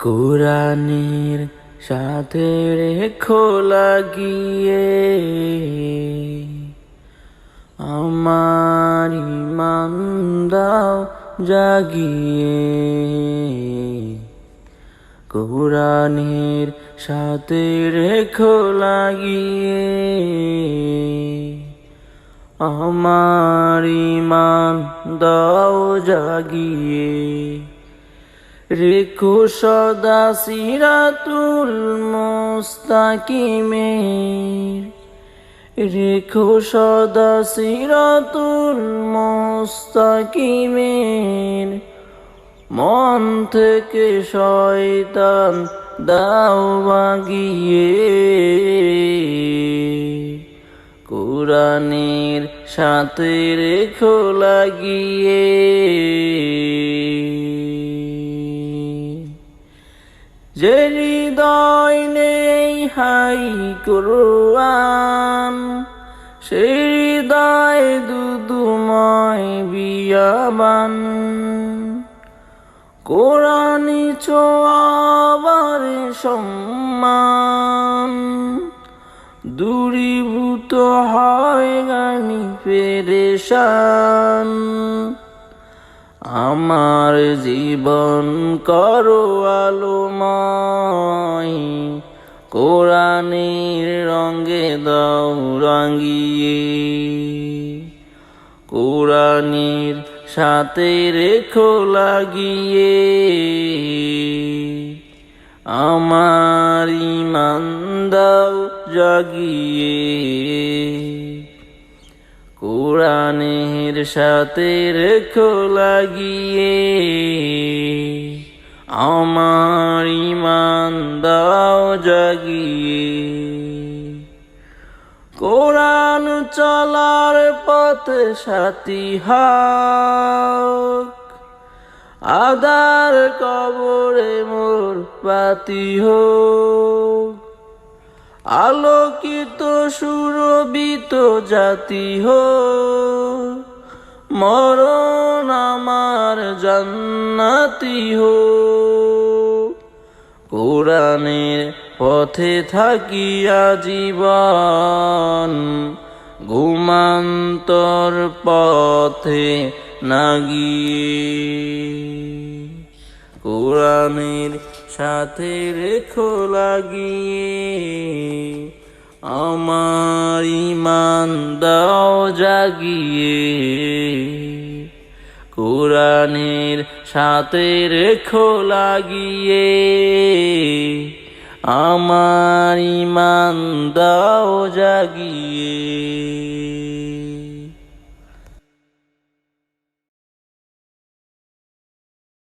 কোরআনের সাথে রেখো লাগিয়ে আমার ঈমান দাও জাগিয়ে। কোরআনের সাথে রেখো লাগিয়ে আমার ঈমান দাও জাগিয়ে। রেখো সদা সিরাতুল মুস্তাকিমের, রেখো সদা সিরাতুল মুস্তাকিমের। মন থেকে শয়তান দাও ভাগিয়ে। কোরআনের সাথে রেখো লাগিয়ে যে হৃদয় নেই হাই কোরআন, সেই হৃদয় দুদুময় বিয়াবান। কোরআনি ছোঁয়াবার সম্মান, দূরীভূত হয় গানি পেরেশান। আমার জীবন করো আলোময়, কোরআনের রঙে দাও রাঙিয়ে। কোরআনের সাথে রেখো লাগিয়ে আমার ঈমান দাও জাগিয়ে। কোরআনের সাথে রেখো লাগিয়ে আমার ঈমান দাও জাগিয়ে। কোরআন চলার পথে সাথী হক, আদার কবরে মোর পাতি হোক। আলোকিত সুরভিত জাতি হোক, মরণ আমার জান্নাতি হোক। কোরআনের পথে থাকি আজীবন, ঘুমান্তর পথে না গিয়ে। কোরআনের সাথে রেখো লাগিয়ে আমার ঈমান দাও জাগিয়ে। কোরআনের সাথে রেখো লাগিয়ে আমার ঈমান দাও জাগিয়ে।